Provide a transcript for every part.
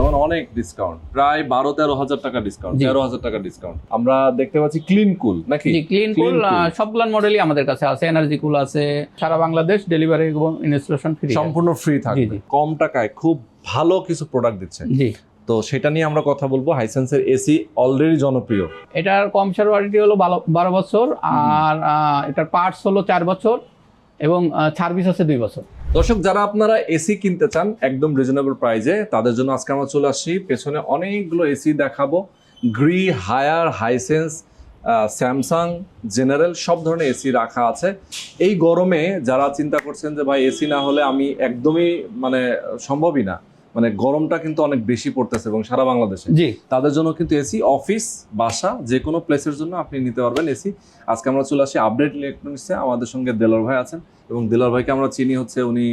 যেমন অনেক ডিসকাউন্ট, প্রায় 12-13 হাজার টাকা ডিসকাউন্ট, 13 হাজার টাকা ডিসকাউন্ট। আমরা দেখতে পাচ্ছি ক্লিন কুল নাকি? জি, ক্লিন কুল সবগুলো মডেলই আমাদের কাছে আছে। এনার্জি কুল আছে, সারা বাংলাদেশ ডেলিভারি এবং ইনস্টলেশন ফ্রি, সম্পূর্ণ ফ্রি থাকবে। কম টাকায় খুব ভালো কিছু প্রোডাক্ট দিচ্ছে। জি, তো সেটা নিয়ে আমরা কথা বলবো। হাইসেন্সের এসি অলরেডি জনপ্রিয়। এটার কমসার ওয়ারেন্টি হলো 12 বছর, আর এটার পার্টস হলো 4 বছর এবং সার্ভিস আছে 2 বছর। দর্শক, যারা আপনারা এসি কিনতে চান একদম রিজনেবল প্রাইজে, তাদের জন্য আজকে আমরা চলে আসছি। পেছনে অনেকগুলো এসি দেখাবো। Gree, Haier, Hisense, Samsung, General সব ধরনের এসি রাখা আছে। এই গরমে যারা চিন্তা করছেন যে ভাই এসি না হলে আমি একদমই সম্ভবই না, গরমটা কিন্তু অনেক বেশি পড়তেছে এবং সারা বাংলাদেশে, জি, তাদের জন্য কিন্তু এসি অফিস, বাসা, যে কোনো প্লেসের জন্য আপনি নিতে পারবেন এসি। আজকে আমরা চলে আসি আপডেট ইলেকট্রনিক্সে। আমাদের সঙ্গে দেলোয়ার ভাই আছেন এবং দেলোয়ার ভাইকে আমরা চিনি হচ্ছে উনি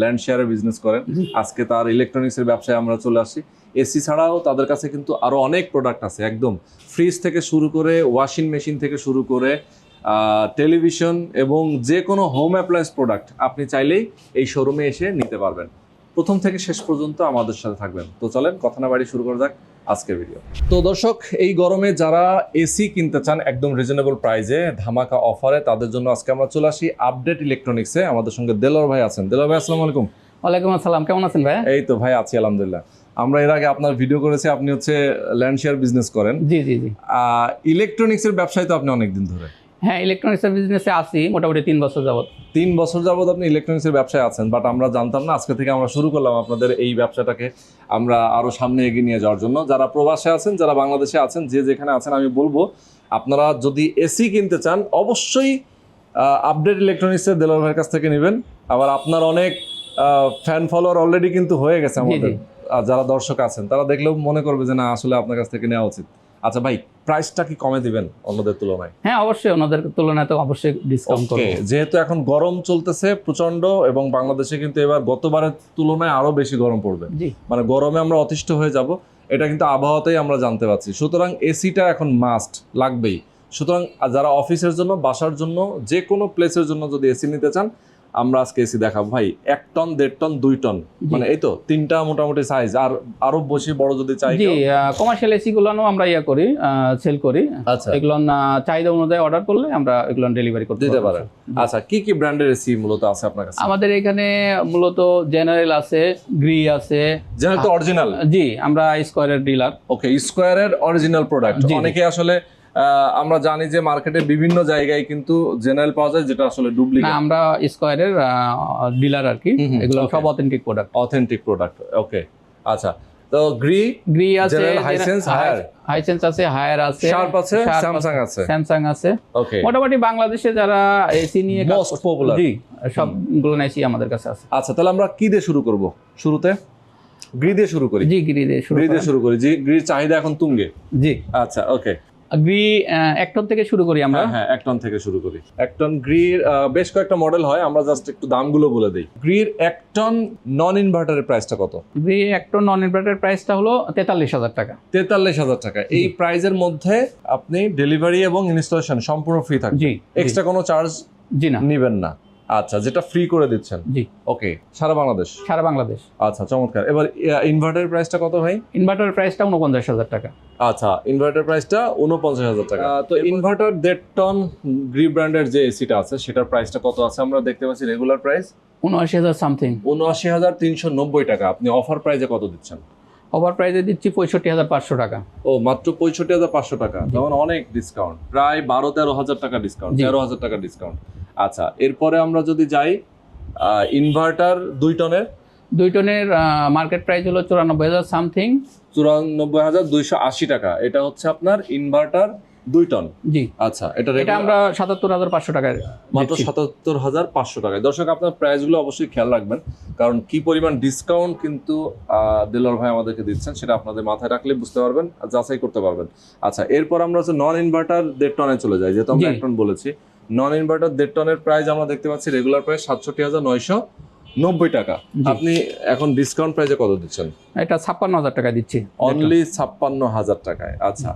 ল্যান্ড শেয়ারের বিজনেস করেন। আজকে তার ইলেকট্রনিক্সের ব্যবসায় আমরা চলে আসি। এসি ছাড়াও তাদের কাছে কিন্তু আরো অনেক প্রোডাক্ট আছে, একদম ফ্রিজ থেকে শুরু করে ওয়াশিং মেশিন থেকে শুরু করে টেলিভিশন এবং যে কোনো হোম অ্যাপ্লায়েন্স প্রোডাক্ট আপনি চাইলেই এই শোরুমে এসে নিতে পারবেন। প্রথম থেকে শেষ পর্যন্ত আমাদের সাথে থাকবেন। তো চলেন কথা না বাড়ি শুরু করা যাক আজকের ভিডিও। তো দর্শক, এই গরমে যারা এসি কিনতে চান একদম রিজনেবল প্রাইজে, ধামাকা অফারে, তাদের জন্য আজকে আমরা চলে আসি আপডেট ইলেকট্রনিক্সে। আমাদের সঙ্গে দেলোয়ার ভাই আছেন। দেলোয়ার ভাই, আসসালামু আলাইকুম। ওয়ালাইকুম আসসালাম, কেমন আছেন ভাই? এই তো ভাই আছি আলহামদুলিল্লাহ। আমরা এর আগে আপনার ভিডিও করেছি, আপনি হচ্ছে ল্যান্ড শেয়ার বিজনেস করেন। জি জি জি। ইলেকট্রনিক্সের ব্যবসায় তো আপনি অনেকদিন ধরে। হ্যাঁ, ইলেকট্রনিক্সের বিজনেসে আছি মোটামুটি 3 বছর যাবত। 3 বছর যাবত আপনি ইলেকট্রনিক্সের ব্যবসায় আছেন, বাট আমরা জানতাম না। আজকে থেকে আমরা শুরু করলাম আপনাদের এই ব্যবসাটাকে আমরা আরো সামনে এগিয়ে নিয়ে যাওয়ার জন্য। যারা প্রবাসে আছেন, যারা বাংলাদেশে আছেন, যে যেখানে আছেন, আমি বলবো আপনারা যদি এসি কিনতে চান অবশ্যই আপডেট ইলেকট্রনিক্সের দেলোয়ার ভাইয়ের কাছ থেকে নেবেন। আবার আপনার অনেক ফ্যান ফলোয়ার অলরেডি কিন্তু হয়ে গেছে আমাদের। যারা দর্শক আছেন তারা দেখলেও মনে করবে যে না, আসলে আপনার কাছ থেকে নেওয়া উচিত। আচ্ছা ভাই, প্রাইসটা কি কমে দিবেন অন্যদের তুলনায়? হ্যাঁ, অবশ্যই ওনাদের তুলনায় তো অবশ্যই ডিসকাউন্ট করব। যেহেতু এখন গরম চলতেছে প্রচন্ড এবং বাংলাদেশে কিন্তু এবার গতবারের তুলনায় আরো বেশি গরম পড়বে। জি, গরমে আমরা অতিষ্ঠ হয়ে যাব, এটা কিন্তু আবহাওয়াতেই আমরা জানতে পারছি। সুতরাং এসিটা এখন মাস্ট লাগবেই। সুতরাং যারা অফিসের জন্য, বাসার জন্য, যে কোনো প্লেসের জন্য যদি এসি নিতে চান, আমরা আজকে এসি দেখাবো ভাই। 1 টন, 1.5 টন, 2 টন, এই তো 3টা মোটামুটি সাইজ। আর আরো বেশি বড় যদি চাই, জি, কমার্শিয়াল এসি গুলো আমরা করি, সেল করি। আচ্ছা, এগুলো চাহিদা অনুযায়ী অর্ডার করলে আমরা এগুলো ডেলিভারি করতে দিতে পারেন। আচ্ছা, কি কি ব্র্যান্ডের এসি মূলত আছে আপনার কাছে? আমাদের এখানে মূলত জেনারেল আছে, গ্রি আছে। জেনারেল তো অরিজিনাল? জি, আমরা স্কয়ারের ডিলার। ওকে, স্কয়ারের অরিজিনাল প্রোডাক্ট। অনেকে আসলে আমরা জানি যে মার্কেটে বিভিন্ন জায়গায় কিন্তু জেনারেল পাওয়া যায়, যেটা আসলে ডুপ্লিকেট। না, আমরা স্কয়ারের ডিলার আর কি। এগুলো সব অথেন্টিক প্রোডাক্ট। অথেন্টিক প্রোডাক্ট, ওকে। আচ্ছা, তো গ্রি আছে, হাইসেন্স, হাইসেন্স আছে, হায়ার আছে, শার্প আছে, স্যামসাং আছে। ওকে, মোটামুটি বাংলাদেশে যারা এসি নিয়ে মোস্ট পপুলার, জি, সবগুলো এসি আমাদের কাছে আছে। আচ্ছা, তাহলে আমরা কি দিয়ে শুরু করব? শুরুতে গ্রি দিয়ে শুরু করি। জি, গ্রি দিয়ে শুরু করি। জি, গ্রির চাহিদা এখন তুঙ্গে। জি, আচ্ছা, ওকে। গ্রি 1 টন থেকে শুরু করি আমরা। হ্যাঁ, 1 টন থেকে শুরু করি। 1 টন গ্রির বেশ কয়েকটা মডেল হয়, আমরা জাস্ট একটু দামগুলো বলে দেই। গ্রির 1 টন নন ইনভার্টারের প্রাইসটা কত? গ্রি 1 টন নন ইনভার্টারের প্রাইসটা হলো 43,000 টাকা। 43,000 টাকা। এই প্রাইজের মধ্যে আপনি ডেলিভারি এবং ইনস্টলেশন সম্পূর্ণ ফ্রি থাকবে। জি, এক্সট্রা কোনো চার্জ জি না, নেবেন না। আচ্ছা, যেটা ফ্রি করে দিচ্ছেন। জি, ওকে, সারা বাংলাদেশ? সারা বাংলাদেশ। আচ্ছা, চমৎকার। এবার ইনভার্টারের প্রাইসটা কত ভাই? ইনভার্টারের প্রাইসটা 49,000 টাকা। আচ্ছা, ইনভার্টার প্রাইসটা 49,000 টাকা। তো ইনভার্টার 1.5 টন গ্রি ব্র্যান্ডের যে এসিটা আছে সেটার প্রাইসটা কত আছে? আমরা দেখতে পাচ্ছি রেগুলার প্রাইস 79,000 সামথিং। 79,390 টাকা। আপনি অফার প্রাইসে কত দিচ্ছেন? ওভার প্রাইসে দিচ্ছি 65,500 টাকা। ও, মাত্র 65,500 টাকা। যেমন অনেক ডিসকাউন্ট, প্রায় 12-13 হাজার টাকা ডিসকাউন্ট, 13 হাজার টাকা ডিসকাউন্ট। আচ্ছা, এরপরে আমরা যদি যাই ইনভার্টার 2 টনের মার্কেট প্রাইস হলো 94,000 সামথিং। 94,280 টাকা। এটা হচ্ছে আপনার ইনভার্টার 2 টন। জি, আচ্ছা, এটা আমরা 77,500 টাকায়, মাত্র 77,500 টাকায়। দর্শক, আপনার প্রাইসগুলো অবশ্যই খেয়াল রাখবেন, কারণ কি পরিমাণ ডিসকাউন্ট কিন্তু দেলোয়ার ভাই আমাদেরকে দিচ্ছেন সেটা আপনাদের মাথায় রাখলে বুঝতে পারবেন, যাচাই করতে পারবেন। আচ্ছা, এরপর আমরা হচ্ছে নন ইনভার্টার 1.5 টনে চলে যাই, যেহেতু আমরা 1 টন বলেছি। নন ইনভার্টার 1.5 টনের প্রাইস আমরা দেখতে পাচ্ছি রেগুলার প্রাইস 67,990 টাকা। আপনি এখন ডিসকাউন্ট প্রাইসে কত দিচ্ছেন? এটা 56,000 টাকা দিচ্ছি, অনলি 56,000 টাকায়। আচ্ছা,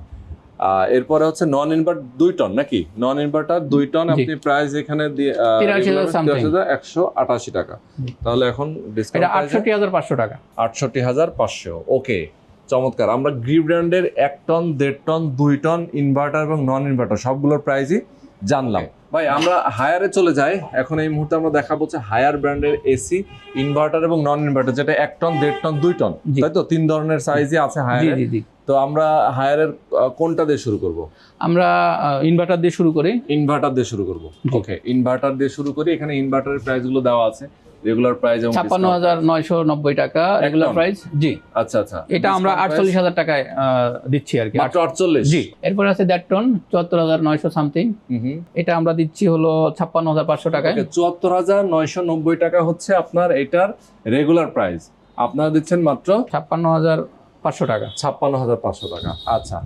এরপরে হচ্ছে নন ইনভার্টার 2 টন নাকি? নন ইনভার্টার 2 টন আপনি প্রাইস এখানে 83,188 টাকা। তাহলে এখন ডিসকাউন্ট 68,500 টাকা। 68,500। ওকে, চমৎকার। আমরা গ্রি ব্র্যান্ডের 1 টন 1.5 টন 2 টন ইনভার্টার এবং নন ইনভার্টার সবগুলোর প্রাইসই জানলাম। ভাই আমরা হায়ারে চলে যাই। এখন এই মুহূর্তে আমরা দেখাবো হচ্ছে হায়ার ব্র্যান্ডের এসি ইনভার্টার এবং নন ইনভার্টার, যেটা 1 টন 1.5 টন 2 টন, জি। তাই তো? 3 ধরনের সাইজই আছে জি হায়ারে। জি জি। তো আমরা হায়ারের কোনটা দিয়ে শুরু করব? আমরা ইনভার্টার দিয়ে শুরু করি। ইনভার্টার দিয়ে শুরু করব। জি। ওকে, ইনভার্টার দিয়ে শুরু করি। এখানে ইনভার্টারের প্রাইসগুলো দেওয়া আছে, রেগুলার প্রাইস এবং 56,990 টাকা রেগুলার প্রাইস। জি, আচ্ছা আচ্ছা, এটা আমরা 48,000 টাকায় দিচ্ছি আর কি। মাত্র 48? জি। এরপর আছে 1.5 টন 74,900 সামথিং, এটা আমরা দিচ্ছি হলো 56,500 টাকায়। 74,990 টাকা হচ্ছে আপনার এটার রেগুলার প্রাইস, আপনারা দিচ্ছেন মাত্র 56,500 টাকা। 56,500 টাকা। আচ্ছা,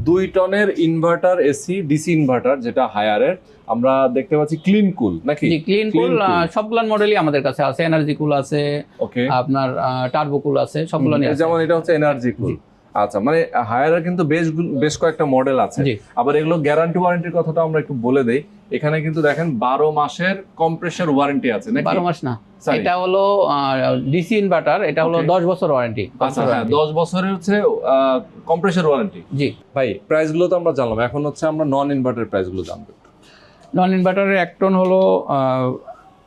2 টনের ইনভার্টার এসি ডিসি ইনভার্টার যেটা হায়ারের, আমরা দেখতে পাচ্ছি ক্লিন কুল নাকি? জি, ক্লিন কুল সবগুলো মডেলই আমাদের কাছে আছে। এনার্জি কুল আছে, ওকে, আপনার টার্বো কুল আছে, সবগুলো নিয়ে আছে। যেমন এটা হচ্ছে এনার্জি কুল। আচ্ছা, মানে হায়ারের কিন্তু বেশ কয়েকটা মডেল আছে। জি। আবার এগুলো গ্যারান্টি ওয়ারেন্টির কথাটা আমরা একটু বলে দেই। এখানে কিন্তু দেখেন 12 মাসের কম্প্রেসর ওয়ারেন্টি আছে নাকি? 12 মাস না, Sorry. এটা হলো ডিসি ইনভার্টার, এটা হলো Okay. 10 বছর ওয়ারেন্টি। আচ্ছা হ্যাঁ, 10 বছরের হচ্ছে কম্প্রেসর ওয়ারেন্টি। জি। ভাই প্রাইসগুলো তো আমরা জানলাম, এখন হচ্ছে আমরা নন ইনভার্টার প্রাইসগুলো জানবো। নন ইনভার্টারের 1 টন হলো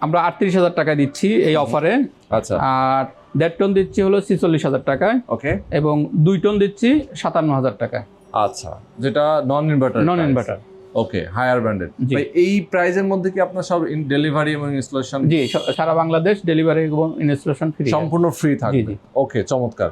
আমরা 38,000 টাকা দিচ্ছি এই অফারে। আচ্ছা, আর 1.5 টন দিচ্ছি হলো 46,000 টাকায়, ওকে, এবং 2 টন দিচ্ছি 57,000 টাকায়। আচ্ছা, যেটা non inverter. Non inverter. Okay, Haier branded. জি। ভাই এই প্রাইসের মধ্যে কি আপনার সব ডেলিভারি এবং ইনস্টলেশন জি, সারা বাংলাদেশ ডেলিভারি এবং ইনস্টলেশন ফ্রি। সম্পূর্ণ ফ্রি জি থাকবে? জি। ওকে, চমৎকার।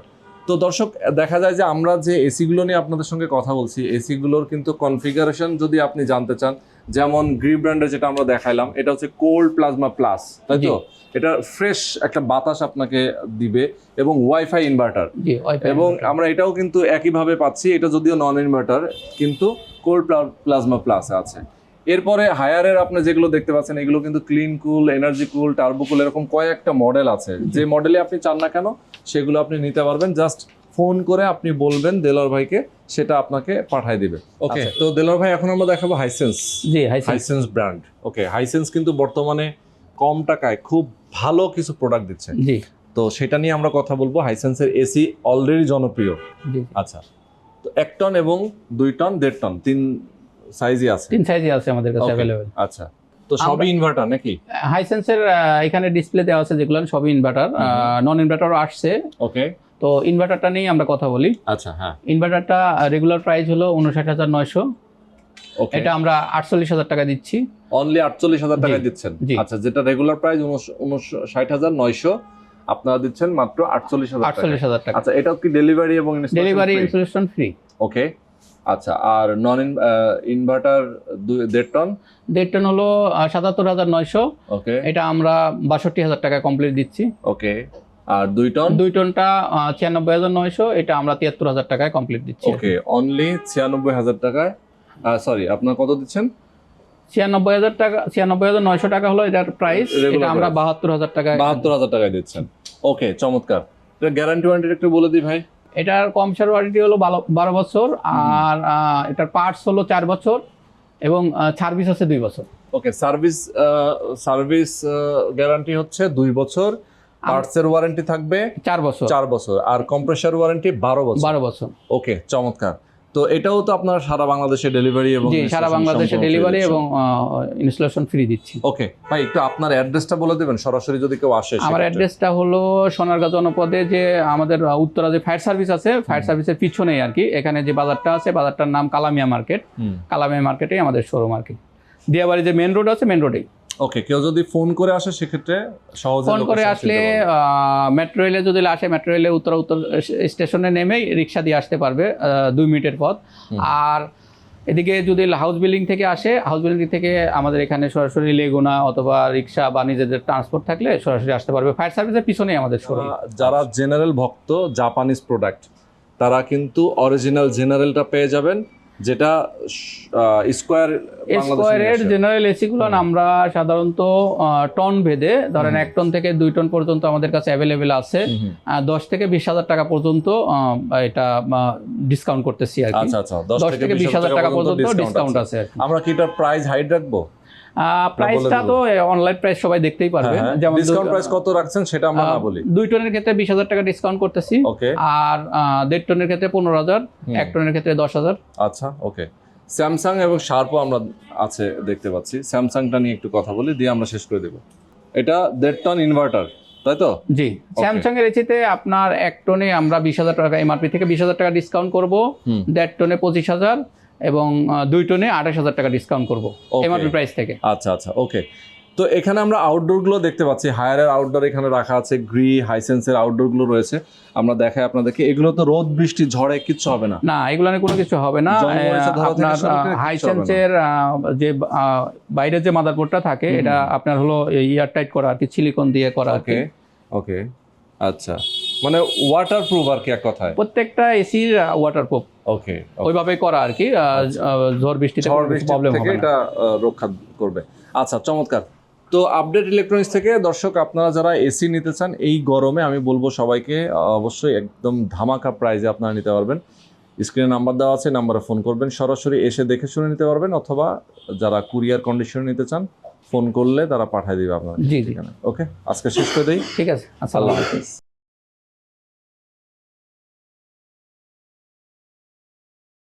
তো দর্শক, দেখা যায় যে আমরা যে এসি গুলো নিয়ে আপনাদের সঙ্গে কথা বলছি, এসি গুলোর কিন্তু কনফিগারেশন যদি আপনি জানতে চান, যেমন গ্রি ব্র্যান্ডের যেটা আমরা দেখাইলাম, এটা হচ্ছে কোল্ড প্লাজমা প্লাস, তাই তো? এটা ফ্রেশ একটা বাতাস আপনাকে দিবে এবং ওয়াইফাই ইনভার্টার। জি, ওয়াইফাই। এবং আমরা এটাও কিন্তু একইভাবে পাচ্ছি, এটা যদিও নন ইনভার্টার কিন্তু কোল্ড প্লাজমা প্লাস আছে। এরপরে হায়ারের আপনি যেগুলো দেখতে পাচ্ছেন, এগুলো কিন্তু clean cool, energy cool, turbo cool, এরকম কয়েকটা মডেল আছে। যে মডেলে আপনি চান না কেন সেগুলো আপনি নিতে পারবেন। জাস্ট ফোন করে আপনি বলবেন দেলোয়ার ভাইকে, সেটা আপনাকে পাঠিয়ে দিবে। ওকে, তো দেলোয়ার ভাই এখন আমরা দেখাবো হাইসেন্স। জি, হাইসেন্স ব্র্যান্ড। ওকে, হাইসেন্স কিন্তু বর্তমানে কম টাকায় খুব ভালো কিছু প্রোডাক্ট দিচ্ছে, জি তো সেটা নিয়ে আমরা কথা বলবো। হাইসেন্সের এসি অলরেডি জনপ্রিয়। জি। আচ্ছা, তো 1 টন এবং 2 টন 1.5 টন 3 সাইজই আছে? 3 সাইজই আছে আমাদের কাছে Okay, অ্যাভেলেবেল। আচ্ছা, তো সবই ইনভার্টার নাকি? হাইসেন্সের এখানে ডিসপ্লে দেওয়া আছে যেগুলো, সবই ইনভার্টার। নন ইনভার্টারও আসছে, ওকে, তো ইনভার্টারটা নিয়ে আমরা কথা বলি। আচ্ছা, হ্যাঁ, ইনভার্টারটা রেগুলার প্রাইস হলো 59,900, ওকে, এটা আমরা 48,000 টাকা দিচ্ছি। অনলি 48,000 টাকা জি, দিচ্ছেন? জি। আচ্ছা, যেটা রেগুলার প্রাইস 59,900, আপনারা দিচ্ছেন মাত্র 48,000 টাকা। 48,000 টাকা। আচ্ছা, এটাও কি ডেলিভারি এবং ডেলিভারি ইনস্টলেশন ফ্রি। ওকে, আচ্ছা, আর নন ইনভার্টার 1.5 টন? 1.5 টন হলো 77,900, ওকে, এটা আমরা 62,000 টাকা কমপ্লিট দিচ্ছি। ওকে, আর 2 টন? 2 টনটা 96,900, এটা আমরা 73,000 টাকায় কমপ্লিট দিচ্ছি। ওকে, অনলি 96,000 টাকায়। সরি, আপনার কত দিচ্ছেন? 96,000 টাকা, 96,900 টাকা হলো এটার প্রাইস, Regular এটা আমরা price। 72,000 টাকায়। 72,000 টাকায় দিচ্ছেন। ওকে, চমৎকার। এটা গ্যারান্টি ওয়ারেন্টি একটু বলে দিই ভাই। এটার কম্পিউটার ওয়ারেন্টি হলো 12 বছর, আর এটার পার্টস হলো 4 বছর, এবং সার্ভিস আছে 2 বছর। ওকে, সার্ভিস গ্যারান্টি হচ্ছে 2 বছর, পার্টসের ওয়ারেন্টি থাকবে 4 বছর। 4 বছর, আর কম্প্রেসর ওয়ারেন্টি 12 বছর। 12 বছর। ওকে, চমৎকার। তো এটাও তো আপনার সারা বাংলাদেশে ডেলিভারি এবং জি, সারা বাংলাদেশে সম্পূর্ণ ডেলিভারি free এবং ইনস্টলেশন ফ্রি দিচ্ছি। ওকে ভাই, একটু আপনার অ্যাড্রেসটা বলে দেবেন সরাসরি যদি কেউ আসে? আমার সেক্ষেত্রে। অ্যাড্রেসটা হলো সোনারগাঁ জনপদে, যে আমাদের উত্তরা যে ফায়ার সার্ভিস আছে, ফায়ার সার্ভিসের পিছনেই আর কি, এখানে যে বাজারটা আছে, বাজারটার নাম কালামিয়া মার্কেট। কালামিয়া মার্কেটেই আমাদের শোরুম আর কি। দিয়াবাড়ি যে মেন রোড আছে, মেন রোডেই। ওকে, কেউ যদি ফোন করে আসে সেক্ষেত্রে সহজে ফোন করে আসলে মেট্রো রেলে যদি আসে, মেট্রো রেলে উত্তর স্টেশনে নেমেই রিক্সা দিয়ে আসতে পারবে, 2 মিনিটের পথ। আর এদিকে যদি হাউস বিল্ডিং থেকে আসে, হাউস বিল্ডিং থেকে আমাদের এখানে সরাসরি লেগুনা অথবা রিক্সা বা নিজেদের ট্রান্সপোর্ট থাকলে সরাসরি আসতে পারবে। ফায়ার সার্ভিসের পিছনেই আমাদের শোরুম। যারা জেনারেল ভক্ত জাপানিজ প্রোডাক্ট, তারা কিন্তু অরিজিনাল জেনারেলটা পেয়ে যাবেন, যেটা স্কোয়ারের জেনারেল এসি গুলো আমরা সাধারণত টন ভেদে, ধরেন 1 টন থেকে 2 টন পর্যন্ত আমাদের কাছে অ্যাভেলেবেল আছে। 10 থেকে 20,000 টাকা পর্যন্ত এটা ডিসকাউন্ট করতেছি আর কি। আচ্ছা আচ্ছা, 10 থেকে 20,000 টাকা পর্যন্ত ডিসকাউন্ট আছে। আমরা কি এটার প্রাইস হাইড রাখবো? প্রাইসটা তো অনলাইন প্রাইস সবাই দেখতেই পারবে, যেমন ডিসকাউন্ট প্রাইস কত রাখছেন সেটা আমরা না বলি। 2 টনের ক্ষেত্রে 20,000 টাকা ডিসকাউন্ট করতেছি, ওকে। আর 1.5 টনের ক্ষেত্রে 15,000, 1 টনের ক্ষেত্রে 10,000। আচ্ছা, ওকে। স্যামসাং এবং শার্পও আমরা আছে দেখতে পাচ্ছি, স্যামসাংটা নিয়ে একটু কথা বলি দিয়ে আমরা শেষ করে দেব। এটা 1.5 টন ইনভার্টার, তাই তো? জি, স্যামসাং এর এসিতে আপনার 1 টনে আমরা 20,000 টাকা এমআরপি থেকে 20,000 টাকা ডিসকাউন্ট করব, 1.5 টনে 25,000 এবং 2 টনে 28,000 টাকা ডিসকাউন্ট করব এমআরপি প্রাইস থেকে। আচ্ছা আচ্ছা, ওকে। তো এখানে আমরা আউটডোর গুলো দেখতে পাচ্ছি, হায়ারের আউটডোর এখানে রাখা আছে, গ্রি হাইসেন্সের আউটডোর গুলো রয়েছে, আমরা দেখাই আপনাদেরকে। এগুলো তো রোদ বৃষ্টি ঝড়ে কিচ্ছু হবে না? না, এগুলো নিয়ে কোনো কিছু হবে না। আপনার হাইসেন্সের যে বাইরের যে মাদারবোর্ডটা থাকে এটা আপনার হলো ইয়ার টাইট করা আর কি, সিলিকন দিয়ে করা। ওকে ওকে, আচ্ছা, মানে ওয়াটারপ্রুফ আর কি এক কথায়, প্রত্যেকটা এসির ওয়াটারপ্রুফ। ওকে, ওইভাবে করা আর কি, ঝড় বৃষ্টিতে প্রবলেম হবে না, এটা রক্ষা করবে। আচ্ছা, চমৎকার। তো আপডেট ইলেকট্রনিক্স থেকে দর্শক আপনারা যারা এসি নিতে চান এই গরমে, আমি বলবো সবাইকে অবশ্যই একদম ধামাকা প্রাইজে আপনারা নিতে পারবেন। স্ক্রিনে নাম্বার দেওয়া আছে, নাম্বারে ফোন করবেন, সরাসরি এসে দেখে শুনে নিতে পারবেন, অথবা যারা কুরিয়ার কন্ডিশনে নিতে চান ফোন করলে তারা পাঠিয়ে দিবে আপনার। জি জি, ওকে, আজকে শেষ করে দেই। ঠিক আছে, আসসালামু আলাইকুম।